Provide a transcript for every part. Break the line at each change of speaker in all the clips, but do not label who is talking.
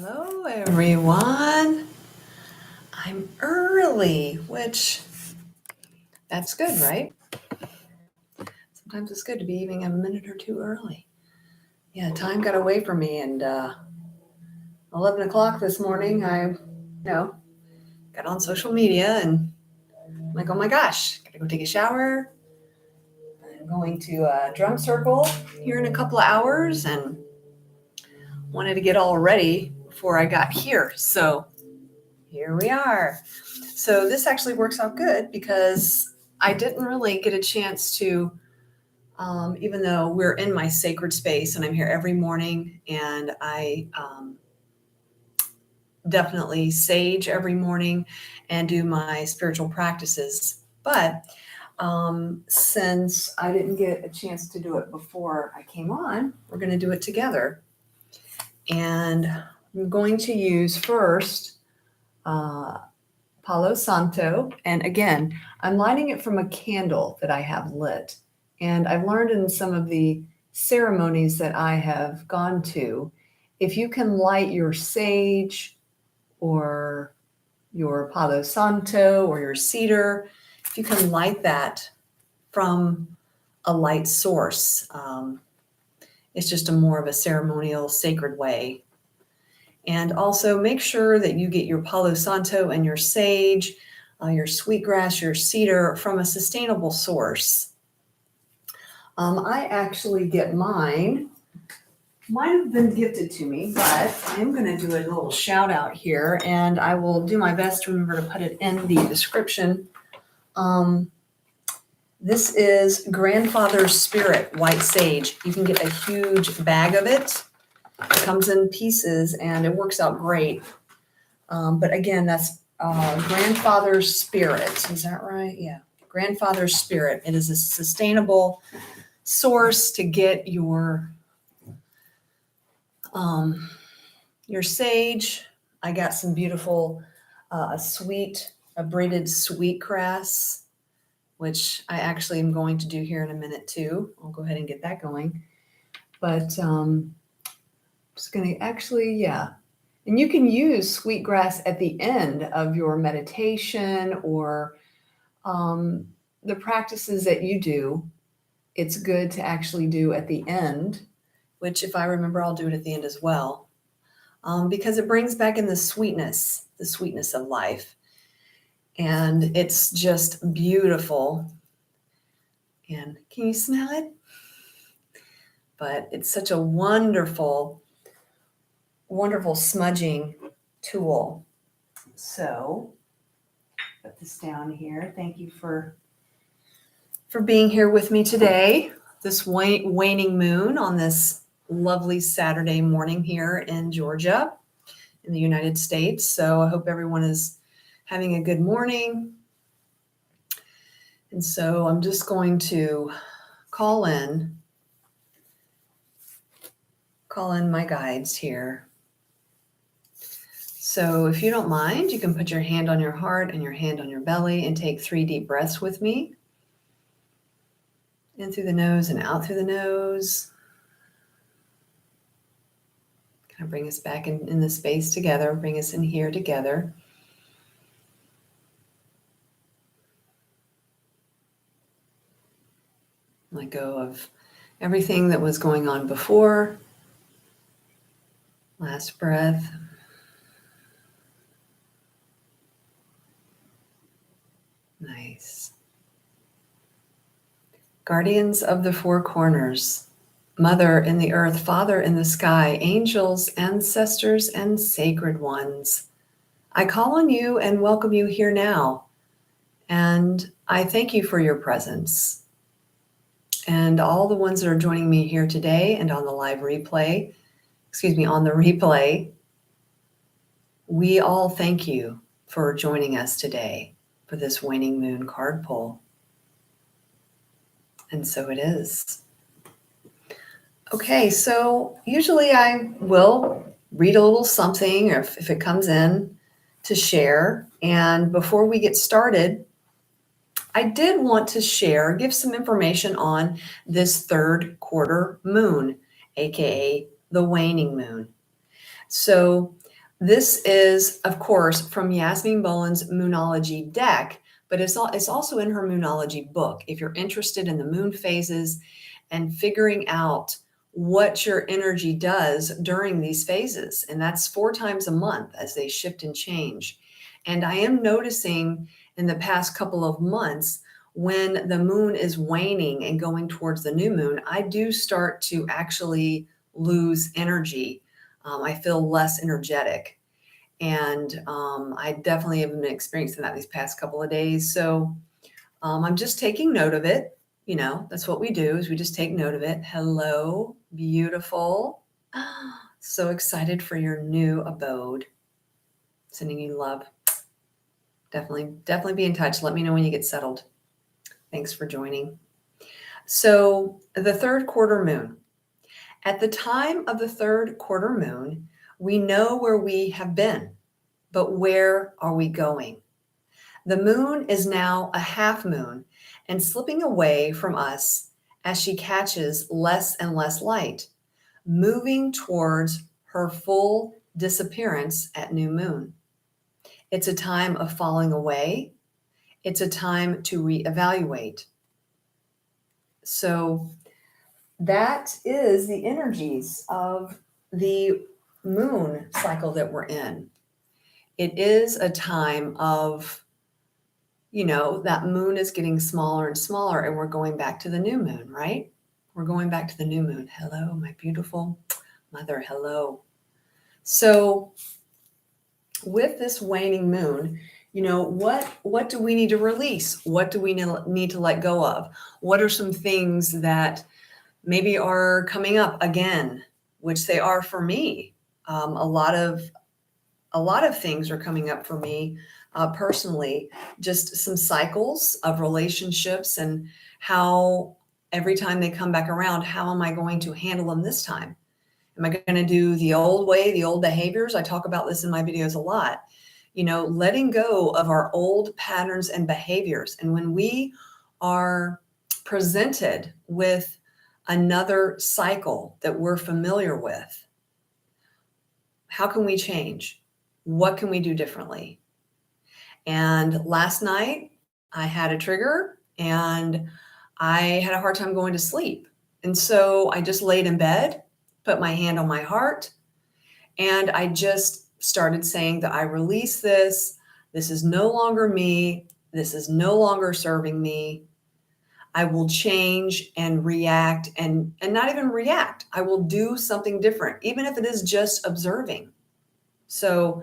Hello, everyone. I'm early, which that's good, right? Sometimes it's good to be even a minute or two early. Yeah, time got away from me, and 11 o'clock this morning, I got on social media and I'm like, oh my gosh, gotta go take a shower. I'm going to a drum circle here in a couple of hours and wanted to get all ready before I got here. So here we are. So this actually works out good because I didn't really get a chance to, even though we're in my sacred space and I'm here every morning and I definitely sage every morning and do my spiritual practices. But since I didn't get a chance to do it before I came on, we're going to do it together. And I'm going to use first Palo Santo. And again, I'm lighting it from a candle that I have lit. And I've learned in some of the ceremonies that I have gone to, if you can light your sage or your Palo Santo or your cedar, if you can light that from a light source, it's just a more of a ceremonial, sacred way. And also make sure that you get your Palo Santo and your sage, your sweetgrass, your cedar from a sustainable source. I actually get mine. Mine have been gifted to me, but I'm going to do a little shout out here, and I will do my best to remember to put it in the description. This is Grandfather's Spirit White Sage. You can get a huge bag of it. It comes in pieces and it works out great. But again, that's Grandfather's Spirit. Is that right? Yeah. Grandfather's Spirit. It is a sustainable source to get your sage. I got some beautiful braided sweetgrass, which I actually am going to do here in a minute too. I'll go ahead and get that going. But just going to actually, yeah. And you can use sweetgrass at the end of your meditation or the practices that you do. It's good to actually do at the end, which if I remember, I'll do it at the end as well, because it brings back in the sweetness of life. And it's just beautiful. And can you smell it? But it's such a wonderful smudging tool. So put this down here. Thank you for being here with me today. This waning moon on this lovely Saturday morning here in Georgia, in the United States. So I hope everyone is having a good morning. And so I'm just going to call in my guides here. So if you don't mind, you can put your hand on your heart and your hand on your belly and take 3 deep breaths with me. In through the nose and out through the nose. Kind of bring us back in the space together. Bring us in here together. Let go of everything that was going on before. Last breath. Nice. Guardians of the four corners, Mother in the earth, Father in the sky, angels, ancestors, and sacred ones, I call on you and welcome you here now. And I thank you for your presence. And all the ones that are joining me here today and on the replay, we all thank you for joining us today for this waning moon card pull. And so it is. Okay, so usually I will read a little something or if it comes in to share. And before we get started, I did want to give some information on this third quarter moon, aka the waning moon. So This is, of course, from Yasmin Boland's Moonology deck, but it's also in her Moonology book. If you're interested in the moon phases and figuring out what your energy does during these phases, and that's 4 times a month as they shift and change. And I am noticing in the past couple of months when the moon is waning and going towards the new moon, I do start to actually lose energy. I feel less energetic. And I definitely have been experiencing that these past couple of days. So I'm just taking note of it. You know, that's what we do is we just take note of it. Hello, beautiful. So excited for your new abode. Sending you love. Definitely be in touch. Let me know when you get settled. Thanks for joining. So the third quarter moon. At the time of the third quarter moon, we know where we have been, but where are we going? The moon is now a half moon and slipping away from us as she catches less and less light, moving towards her full disappearance at new moon. It's a time of falling away. It's a time to reevaluate. So that is the energies of the moon cycle that we're in. It is a time of, you know, that moon is getting smaller and smaller and we're going back to the new moon, right? We're going back to the new moon. Hello, my beautiful mother. Hello. So with this waning moon, you know, what do we need to release? What do we need to let go of? What are some things that maybe are coming up again, which they are for me? A lot of things are coming up for me personally, just some cycles of relationships and how every time they come back around, how am I going to handle them this time? Am I going to do the old way, the old behaviors? I talk about this in my videos a lot. You know, letting go of our old patterns and behaviors. And when we are presented with another cycle that we're familiar with, how can we change? What can we do differently? And last night I had a trigger and I had a hard time going to sleep. And so I just laid in bed, put my hand on my heart, and I just started saying that I release this. This is no longer me. This is no longer serving me. I will change and react and not even react. I will do something different, even if it is just observing. So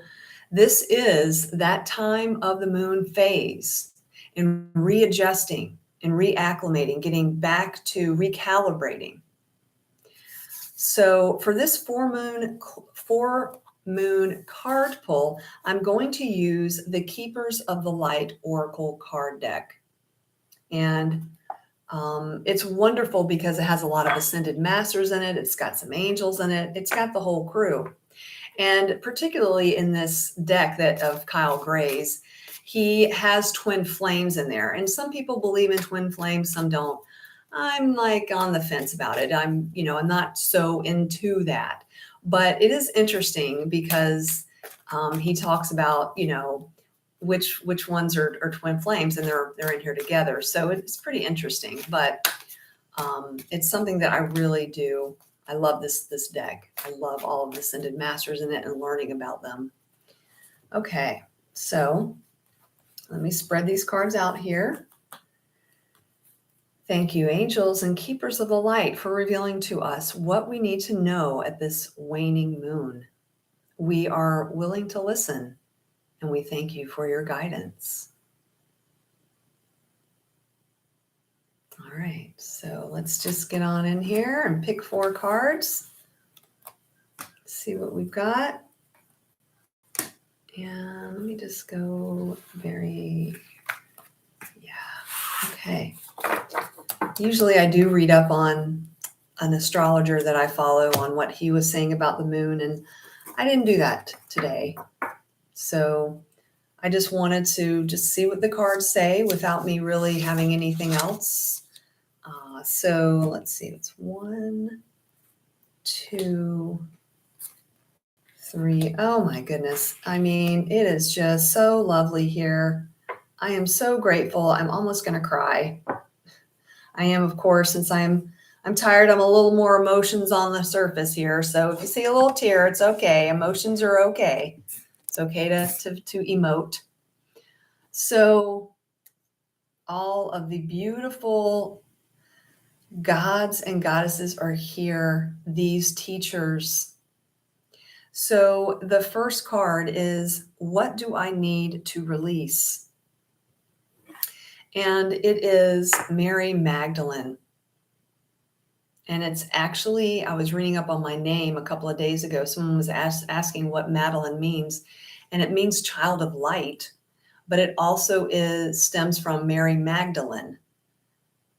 this is that time of the moon phase and readjusting and reacclimating, getting back to recalibrating. So for this four moon card pull, I'm going to use the Keepers of the Light Oracle card deck. And it's wonderful because it has a lot of ascended masters in it. It's got some angels in it. It's got the whole crew. And particularly in this deck of Kyle Gray's, he has twin flames in there. And some people believe in twin flames, some don't. I'm like on the fence about it. I'm not so into that. But it is interesting because he talks about, which ones are twin flames, and they're in here together. So it's pretty interesting. But it's something that I really do. I love this deck. I love all of the Ascended Masters in it and learning about them. Okay, so let me spread these cards out here. Thank you, angels and keepers of the light, for revealing to us what we need to know at this waning moon. We are willing to listen, and we thank you for your guidance. All right, so let's just get on in here and pick 4 cards. See what we've got. And let me just go okay. Usually I do read up on an astrologer that I follow on what he was saying about the moon, and I didn't do that today. So I just wanted to just see what the cards say without me really having anything else. So let's see, it's 1, 2, 3. Oh my goodness. I mean, it is just so lovely here. I am so grateful. I'm almost going to cry. I am, of course, since I'm tired. I'm a little more emotions on the surface here. So if you see a little tear, it's okay. Emotions are okay. It's okay to emote. So all of the beautiful gods and goddesses are here, these teachers. So the first card is, what do I need to release? And it is Mary Magdalene. And it's actually, I was reading up on my name a couple of days ago. Someone was asking what Madaline means, and it means child of light, but it also stems from Mary Magdalene.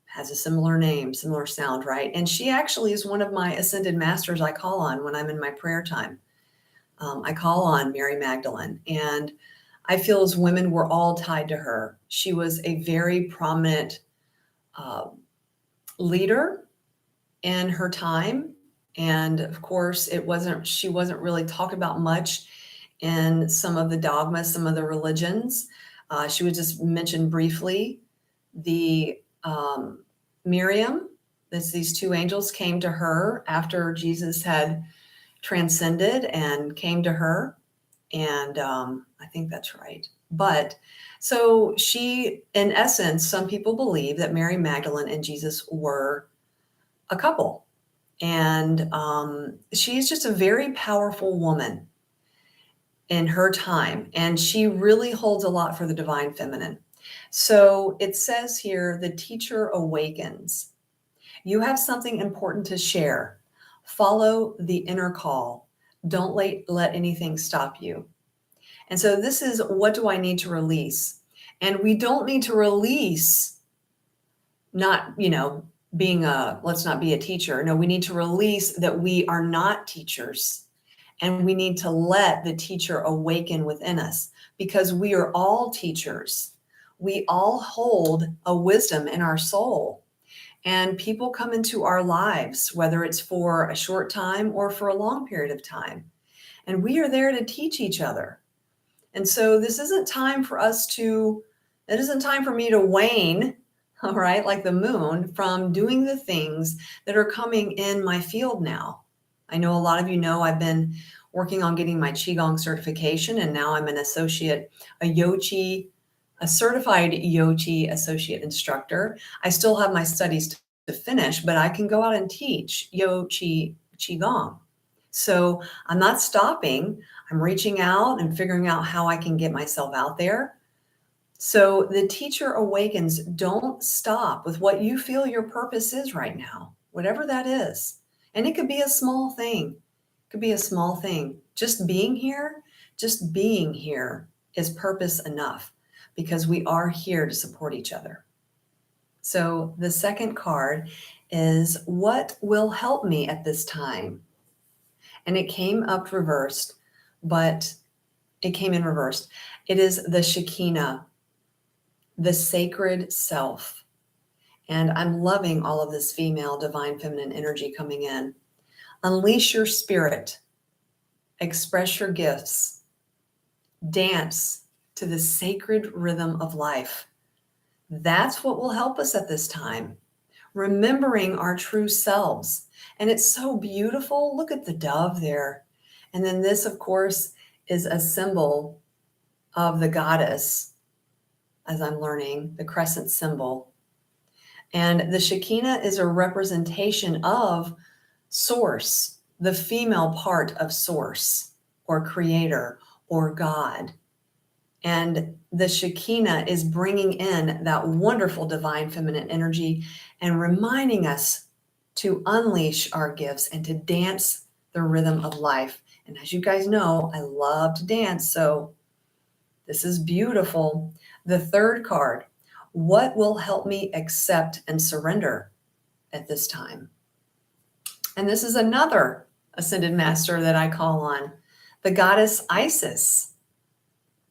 Has a similar name, similar sound, right? And she actually is one of my ascended masters I call on when I'm in my prayer time. I call on Mary Magdalene, and I feel as women, we're all tied to her. She was a very prominent leader in her time. And of course, she wasn't really talked about much in some of the dogmas, some of the religions. She was just mentioned briefly. The Miriam, these two angels came to her after Jesus had transcended and came to her. And I think that's right. But so she, in essence, some people believe that Mary Magdalene and Jesus were a couple. And she's just a very powerful woman in her time. And she really holds a lot for the divine feminine. So it says here, the teacher awakens. You have something important to share. Follow the inner call. Don't let anything stop you. And so this is, what do I need to release? And we don't need to release not, being let's not be a teacher. No, we need to release that we are not teachers. And we need to let the teacher awaken within us, because we are all teachers. We all hold a wisdom in our soul. And people come into our lives, whether it's for a short time or for a long period of time. And we are there to teach each other. And so it isn't time for me to wane, all right, like the moon, from doing the things that are coming in my field now. I know a lot of you know I've been working on getting my Qigong certification, and now I'm a certified Yochi associate instructor. I still have my studies to finish, but I can go out and teach Qigong. So I'm not stopping. I'm reaching out and figuring out how I can get myself out there. So the teacher awakens. Don't stop with what you feel your purpose is right now, whatever that is. And it could be a small thing. It could be a small thing. Just being here is purpose enough, because we are here to support each other. So the second card is, what will help me at this time? And it came up reversed, but it came in reversed. It is the Shekinah, the sacred self. And I'm loving all of this female divine feminine energy coming in. Unleash your spirit, express your gifts, dance to the sacred rhythm of life. That's what will help us at this time. Remembering our true selves. And it's so beautiful. Look at the dove there. And then this, of course, is a symbol of the goddess, as I'm learning, the crescent symbol. And the Shekinah is a representation of Source, the female part of Source, or Creator, or God. And the Shekinah is bringing in that wonderful divine feminine energy and reminding us to unleash our gifts and to dance the rhythm of life. And as you guys know, I love to dance, so this is beautiful. The third card, what will help me accept and surrender at this time? And this is another ascended master that I call on, the goddess Isis.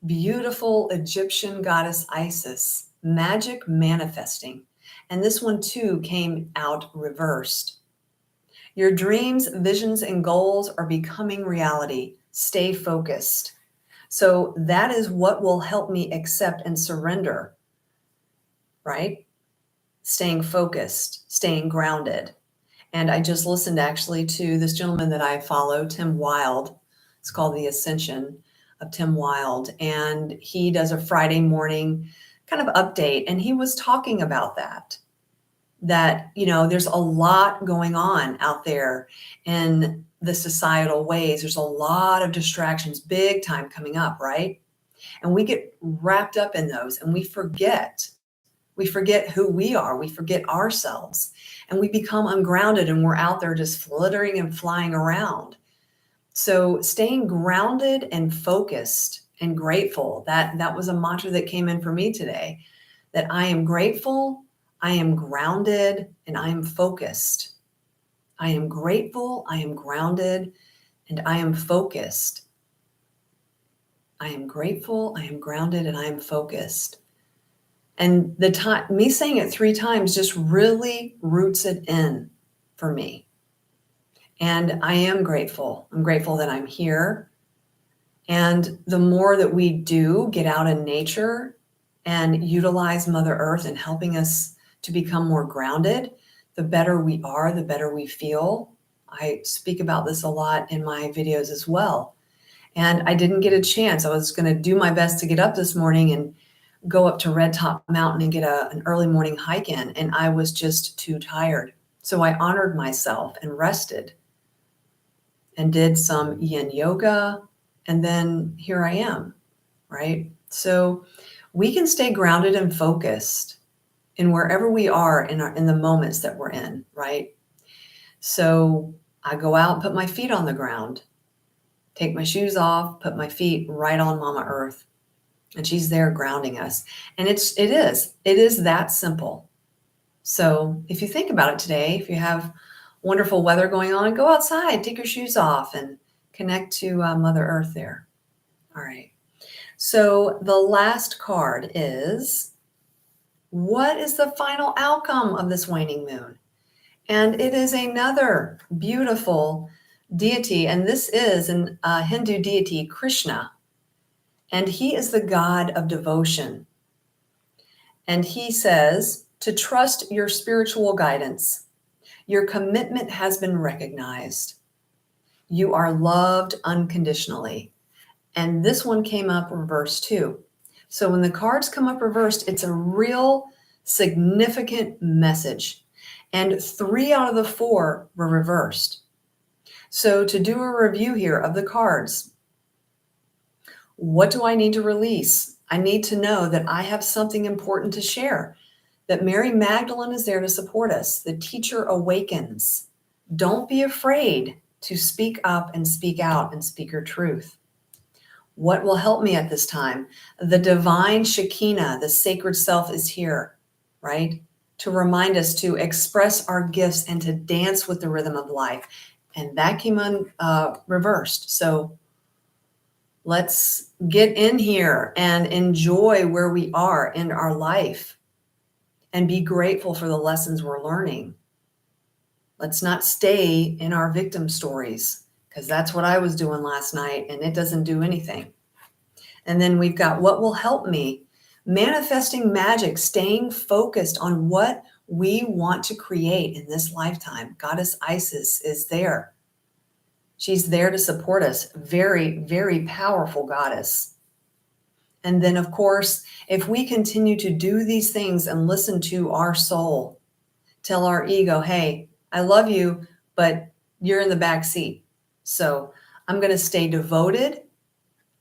Beautiful Egyptian goddess Isis, magic manifesting. And this one too came out reversed. Your dreams, visions, and goals are becoming reality. stay focused. So that is what will help me accept and surrender, right? Staying focused, staying grounded. And I just listened actually to this gentleman that I follow, Tim Wild. It's called The Ascension of Tim Wild. And he does a Friday morning kind of update. And he was talking about that, there's a lot going on out there in the societal ways. There's a lot of distractions, big time coming up, right? And we get wrapped up in those and we forget. We forget who we are. We forget ourselves and we become ungrounded and we're out there just fluttering and flying around. So staying grounded and focused and grateful, that was a mantra that came in for me today, that I am grateful, I am grounded, and I am focused. I am grateful, I am grounded, and I am focused. I am grateful, I am grounded, and I am focused. And me saying it 3 times just really roots it in for me. And I am grateful. I'm grateful that I'm here. And the more that we do get out in nature and utilize Mother Earth in helping us to become more grounded, the better we are, the better we feel. I speak about this a lot in my videos as well. And I didn't get a chance. I was going to do my best to get up this morning and go up to Red Top Mountain and get an early morning hike in. And I was just too tired. So I honored myself and rested and did some yin yoga. And then here I am, right? So we can stay grounded and focused in wherever we are in the moments that we're in, right? So I go out and put my feet on the ground, take my shoes off, put my feet right on Mama Earth, and she's there grounding us. And it is that simple. So if you think about it today, if you have wonderful weather going on, go outside, take your shoes off and connect to Mother Earth there. All right. So the last card is, what is the final outcome of this waning moon? And it is another beautiful deity. And this is a Hindu deity, Krishna. And he is the god of devotion. And he says to trust your spiritual guidance. Your commitment has been recognized. You are loved unconditionally. And this one came up reversed too. So when the cards come up reversed, it's a real significant message. And 3 out of the 4 were reversed. So to do a review here of the cards, what do I need to release? I need to know that I have something important to share, that Mary Magdalene is there to support us. The teacher awakens. Don't be afraid to speak up and speak out and speak your truth. What will help me at this time? The divine Shekinah, the sacred self, is here, right? To remind us to express our gifts and to dance with the rhythm of life. And that came reversed. So let's get in here and enjoy where we are in our life and be grateful for the lessons we're learning. Let's not stay in our victim stories, because that's what I was doing last night and it doesn't do anything. And then we've got what will help me, manifesting magic, staying focused on what we want to create in this lifetime. Goddess Isis is there. She's there to support us. Very, very powerful goddess. And then, of course, if we continue to do these things and listen to our soul, tell our ego, hey, I love you, but you're in the back seat. So I'm going to stay devoted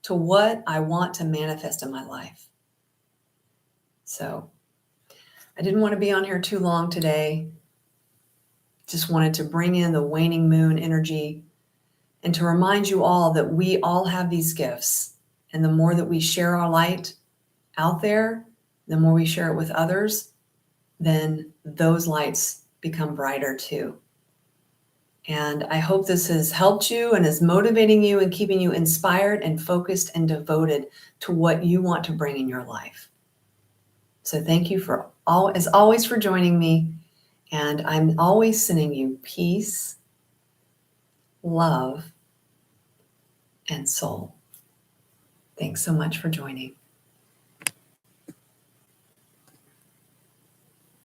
to what I want to manifest in my life. So I didn't want to be on here too long today. Just wanted to bring in the waning moon energy and to remind you all that we all have these gifts. And the more that we share our light out there, the more we share it with others, then those lights become brighter too. And I hope this has helped you and is motivating you and keeping you inspired and focused and devoted to what you want to bring in your life. So thank you as always for joining me. And I'm always sending you peace, love, and soul. Thanks so much for joining.